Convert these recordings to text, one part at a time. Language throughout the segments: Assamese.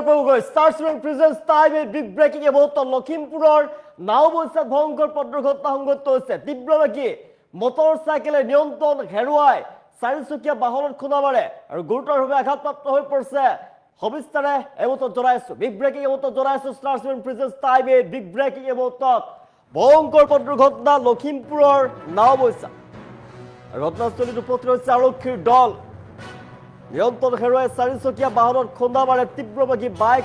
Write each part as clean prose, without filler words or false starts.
Starsman presents time a big breaking about লখিমপুৰৰ নাওবৈচাত ভয়ংকৰ পথ দুৰ্ঘটনা সংঘটিত হৈছে তীব্ৰবেগী মটৰচাইকেলে নিয়ন্ত্ৰণ হেৰুৱাই চাৰিচকীয়া বাহনত খুন্দা মাৰে আৰু গুৰুতৰভাৱে আঘাতপ্ৰাপ্ত হৈ পৰিছে সবিস্তাৰে এবতত জনাইছো বিগ ব্ৰেকিং এবতত জনাইছো Starsman presents time a big breaking about ভয়ংকৰ পথ দুৰ্ঘটনা লখিমপুৰৰ নাওবৈচাত ঘটনাস্থলীত উপস্থিত হৈছে আৰক্ষীৰ দল নিয়ন্ত্ৰণ হেৰুৱাই চাৰিচকীয়া বাহনত খুন্দা মাৰে তীব্ৰবেগী বাইক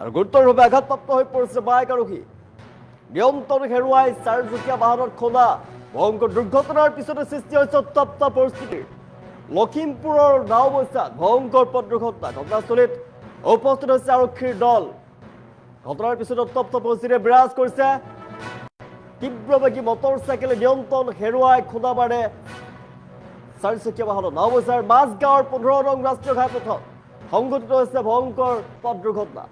আৰু গুৰুতৰভাৱে আঘাতপ্ৰাপ্ত হৈ পৰিছে বাইক আৰোহী নিয়ন্ত্ৰণ হেৰুৱাই চাৰিচকীয়া বাহনত খুন্দা ভয়ংকৰ দুৰ্ঘটনাৰ পিছতে সৃষ্টি হৈছে উত্তপ্ত পৰিস্থিতি লখিমপুৰৰ নাওবৈচাত ভয়ংকৰ পথ দুৰ্ঘটনা ঘটনাস্থলীত উপস্থিত হৈছে আৰক্ষীৰ দল ঘটনাৰ পিছতে উত্তপ্ত পৰিস্থিতিয়ে বিৰাজ কৰিছে তীব্ৰবেগী মটৰচাইকেলে নিয়ন্ত্ৰণ হেৰুৱাই খুন্দা মাৰে চাৰিচকীয়া বাহনত নাওবৈচাৰ মাজগাঁৱৰ 15 নং ৰাষ্ট্ৰীয় ঘাইপথত সংঘটিত হৈছে ভয়ংকৰ পথ দুৰ্ঘটনা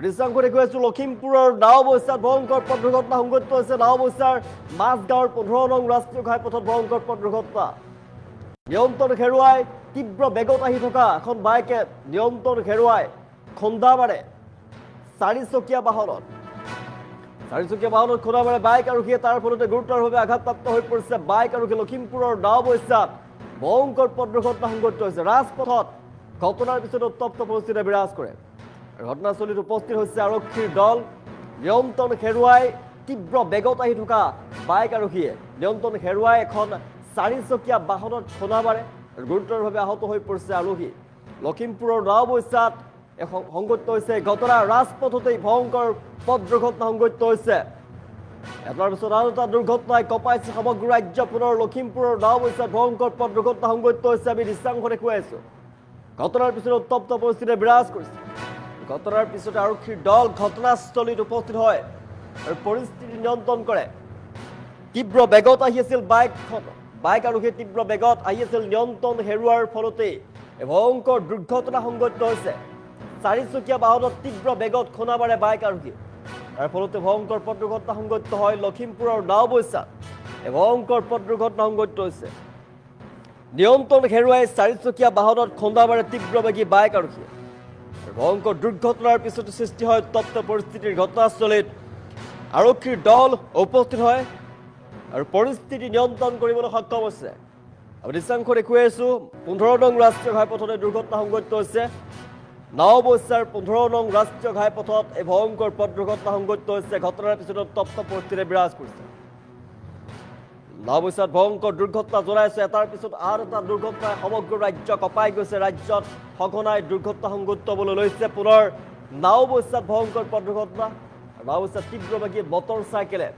ৰিচাংক দেখুৱাইছো লখিমপুৰৰ নাওবৈচাত ভয়ংকৰ পথ দুৰ্ঘটনা সংঘটিত হৈছে নাওবৈচাৰ মাজগাঁৱৰ 15 নং ৰাষ্ট্ৰীয় ঘাইপথত ভয়ংকৰ পথ দুৰ্ঘটনা নিয়ন্ত্ৰণ হেৰুৱাই তীব্ৰ বেগত আহি থকা এখন বাইকে নিয়ন্ত্ৰণ হেৰুৱাই খুন্দা মাৰে চাৰিচকীয়া বাহনত খুন্দা মাৰে বাইক আৰোহীয়ে তাৰ ফলতে গুৰুতৰভাৱে আঘাতপ্ৰাপ্ত হৈ পৰিছে বাইক আৰোহী লখিমপুৰৰ নাওবৈচাত ভয়ংকৰ পথ দুৰ্ঘটনা সংঘটিত হৈছে ৰাজপথত ঘটনাৰ পিছতে উত্তপ্ত পৰিস্থিতিয়ে বিৰাজ কৰে ঘটনাস্থলীত উপস্থিত হৈছে আৰক্ষীৰ দল নিয়ন্ত্ৰণ হেৰুৱাই তীব্ৰ বেগত আহি থকা বাইক আৰোহীয়ে নিয়ন্ত্ৰণ হেৰুৱাই এখন চাৰিচকীয়া বাহনত খুন্দা মাৰে গুৰুতৰভাৱে আহত হৈ পৰিছে আৰোহী লখিমপুৰৰ নাওবৈচাত সংঘটিত হৈছে ঘটনা ৰাজপথতেই ভয়ংকৰ পথ দুৰ্ঘটনা সংঘটিত হৈছে এটাৰ পিছত আৰু এটা দুৰ্ঘটনাই কঁপাইছে সমগ্ৰ ৰাজ্য পুনৰ লখিমপুৰৰ নাওবৈচাত ভয়ংকৰ পথ দুৰ্ঘটনা সংঘটিত হৈছে আমি দৃশ্যাংশ দেখুৱাই আছো ঘটনাৰ পিছতে উত্তপ্ত পৰিস্থিতিয়ে বিৰাজ কৰিছে ঘটনাৰ পিছতে আৰক্ষীৰ দল ঘটনাস্থলীত উপস্থিত হয় আৰু পৰিস্থিতি নিয়ন্ত্ৰণ কৰে তীব্ৰ বেগত আহি আছিল বাইক আৰোহী তীব্ৰ বেগত আহি আছিল নিয়ন্ত্ৰণ হেৰুৱাৰ ফলতেই ভয়ংকৰ দুৰ্ঘটনা সংঘটিত হৈছে চাৰিচকীয়া বাহনত তীব্ৰ বেগত খুন্দা মাৰে বাইক আৰোহী তাৰ ফলতে ভয়ংকৰ পথ দুৰ্ঘটনা সংঘটিত হয় লখিমপুৰৰ নাওবৈচাত ভয়ংকৰ পথ দুৰ্ঘটনা সংঘটিত হৈছে নিয়ন্ত্ৰণ হেৰুৱাই চাৰিচকীয়া বাহনত খুন্দা মাৰে তীব্ৰবেগী বাইক আৰোহীয়ে ভয়ংকৰ দুৰ্ঘটনাৰ পিছতে সৃষ্টি হয় উত্তপ্ত পৰিস্থিতিৰ ঘটনাস্থলীত আৰক্ষীৰ দল উপস্থিত হয় আৰু পৰিস্থিতি নিয়ন্ত্ৰণ কৰিবলৈ সক্ষম হৈছে আমি দৃশ্যাংশ দেখুৱাই আছো 15 নং ৰাষ্ট্ৰীয় ঘাইপথতে দুৰ্ঘটনা সংঘটিত হৈছে নাওবৈচাৰ 15 নং ৰাষ্ট্ৰীয় ঘাইপথত এই ভয়ংকৰ পথ দুৰ্ঘটনা সংঘটিত হৈছে ঘটনাৰ পিছতে উত্তপ্ত পৰিস্থিতিয়ে বিৰাজ কৰিছে নাওবৈচাত ভয়ংকৰ দুৰ্ঘটনা জনাইছে এটাৰ পিছত আৰু এটা দুৰ্ঘটনাই সমগ্ৰ ৰাজ্য কঁপাই গৈছে ৰাজ্যত সঘনাই দুৰ্ঘটনা সংঘটিত হ'বলৈ লৈছে পুনৰ নাওবৈচাত ভয়ংকৰ পথ দুৰ্ঘটনা নাওবৈচাত তীব্ৰবেগী মটৰচাইকেলে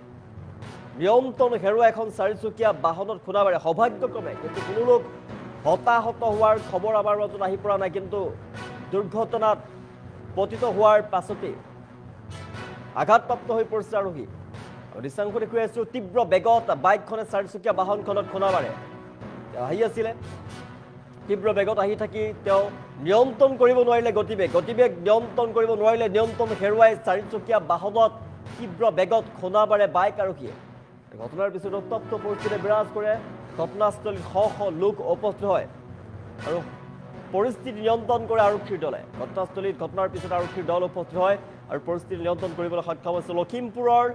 নিয়ন্ত্ৰণ হেৰুৱাই এখন চাৰিচকীয়া বাহনত খুন্দা মাৰে সৌভাগ্যক্ৰমে কিন্তু কোনো লোক হতাহত হোৱাৰ খবৰ আমাৰ মাজত আহি পৰা নাই কিন্তু দুৰ্ঘটনাত পতিত হোৱাৰ পাছতেই আঘাতপ্ৰাপ্ত হৈ পৰিছে আৰোহী দৃশ্যাংশ দেখুৱাই আছো তীব্ৰ বেগত বাইকখনে চাৰিচকীয়া বাহনখনত খুন্দা মাৰে আহি আছিলে তীব্ৰ বেগত আহি থাকি তেওঁ নিয়ন্ত্ৰণ কৰিব নোৱাৰিলে গতিবেগ নিয়ন্ত্ৰণ কৰিব নোৱাৰিলে নিয়ন্ত্ৰণ হেৰুৱাই চাৰিচকীয়া বাহনত তীব্ৰ বেগত খুন্দা মাৰে বাইক আৰোহীয়ে ঘটনাৰ পিছত উত্তপ্ত পৰিস্থিতিয়ে বিৰাজ কৰে ঘটনাস্থলীত শ লোক উপস্থিত হয় আৰু পৰিস্থিতি নিয়ন্ত্ৰণ কৰে আৰক্ষীৰ দলে ঘটনাস্থলীত ঘটনাৰ পিছত আৰক্ষীৰ দল উপস্থিত হয় আৰু পৰিস্থিতি নিয়ন্ত্ৰণ কৰিবলৈ সক্ষম হৈছে লখিমপুৰৰ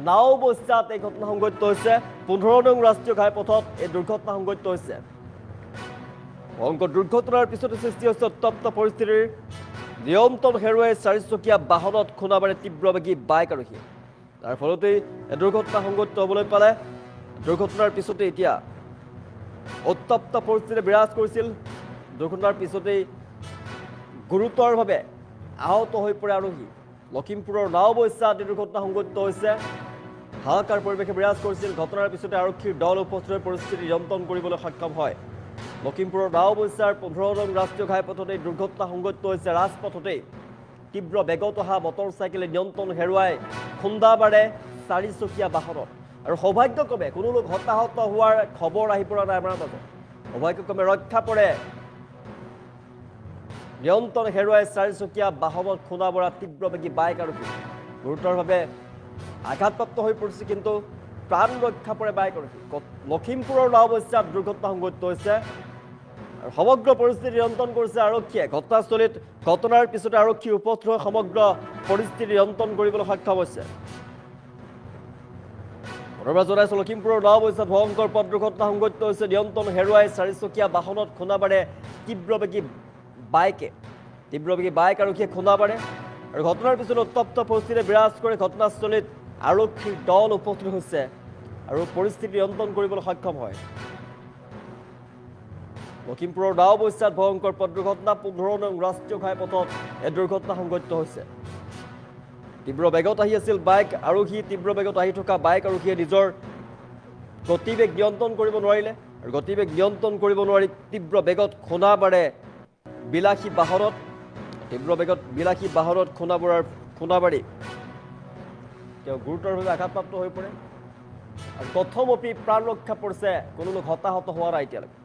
নাওবৈচাত এই ঘটনা সংঘটিত হৈছে 15 নং ৰাষ্ট্ৰীয় ঘাইপথত এই দুৰ্ঘটনা সংঘটিত হৈছে ভয়ংকৰ দুৰ্ঘটনাৰ পিছতে সৃষ্টি হৈছে উত্তপ্ত পৰিস্থিতিৰ নিয়ন্ত্ৰণ হেৰুৱাই চাৰিচকীয়া বাহনত খুন্দা মাৰে তীব্ৰবেগী বাইক আৰোহীয়ে তাৰ ফলতেই এই দুৰ্ঘটনা সংঘটিত হ'বলৈ পালে দুৰ্ঘটনাৰ পিছতে এতিয়া উত্তপ্ত পৰিস্থিতিয়ে বিৰাজ কৰিছিল দুৰ্ঘটনাৰ পিছতেই গুৰুতৰভাৱে আহত হৈ পৰে আৰোহী লখিমপুৰৰ নাওবৈচাত এই দুৰ্ঘটনা সংঘটিত হৈছে হাহাকাৰ পৰিৱেশে বিৰাজ কৰিছিল ঘটনাৰ পিছতে আৰক্ষীৰ দল উপস্থিত হৈ পৰিস্থিতি নিয়ন্ত্ৰণ কৰিবলৈ সক্ষম হয় লখিমপুৰৰ নাওবৈচাৰ 15 নং ৰাষ্ট্ৰীয় ঘাইপথতে দুৰ্ঘটনা সংঘটিত হৈছে ৰাজপথতেই তীব্ৰ বেগত অহা মটৰচাইকেলে নিয়ন্ত্ৰণ হেৰুৱাই খুন্দা মাৰে চাৰিচকীয়া বাহনত আৰু সৌভাগ্যক্ৰমে কোনো লোক হতাহত হোৱাৰ খবৰ আহি পৰা নাই আমাৰ মাজত সৌভাগ্যক্ৰমে ৰক্ষা পৰে নিয়ন্ত্ৰণ হেৰুৱাই চাৰিচকীয়া বাহনত খুন্দা মৰা তীব্ৰবেগী বাইক আৰোহী গুৰুতৰভাৱে আঘাতপ্ৰাপ্ত হৈ পৰিছে কিন্তু প্ৰাণ ৰক্ষা পৰে বাইক আৰোহী লখিমপুৰৰ নাওবৈচাত দুৰ্ঘটনা সংঘটিত হৈছে আৰু সমগ্ৰ পৰিস্থিতি নিয়ন্ত্ৰণ কৰিছে আৰক্ষীয়ে ঘটনাস্থলীত ঘটনাৰ পিছতে আৰক্ষী উপস্থিত হৈ সমগ্ৰ পৰিস্থিতি নিয়ন্ত্ৰণ কৰিবলৈ সক্ষম হৈছে পুনৰবাৰ জনাইছো লখিমপুৰৰ নাওবৈচাত ভয়ংকৰ পথ দুৰ্ঘটনা সংঘটিত হৈছে নিয়ন্ত্ৰণ হেৰুৱাই চাৰিচকীয়া বাহনত খুন্দা মাৰে তীব্ৰবেগী বাইক আৰক্ষীয়ে খুন্দা মাৰে আৰু ঘটনাৰ পিছতে উত্তপ্ত পৰিস্থিতি বিৰাজ কৰি ঘটনাস্থলীত আৰক্ষীৰ দল উপস্থিত হৈছে আৰু পৰিস্থিতি নিয়ন্ত্ৰণ কৰিবলৈ সক্ষম হয় লখিমপুৰৰ নাওবৈচাত ভয়ংকৰ পথ দুৰ্ঘটনা 15 নং ৰাষ্ট্ৰীয় ঘাইপথত এই দুৰ্ঘটনা সংঘটিত হৈছে তীব্ৰ বেগত আহি আছিল বাইক আৰোহী তীব্ৰ বেগত আহি থকা বাইক আৰোহীয়ে নিজৰ গতিবেগ নিয়ন্ত্ৰণ কৰিব নোৱাৰিলে আৰু গতিবেগ নিয়ন্ত্ৰণ কৰিব নোৱাৰি তীব্ৰ বেগত খুন্দা মাৰে বিলাসী বাহনত তীব্ৰ বেগত বিলাসী বাহনত খুন্দা মাৰি তেওঁ গুৰুতৰভাৱে আঘাতপ্ৰাপ্ত হৈ পৰে আৰু প্ৰথমপি প্ৰাণ ৰক্ষা পৰিছে কোনো লোক হতাহত হোৱা নাই এতিয়ালৈকে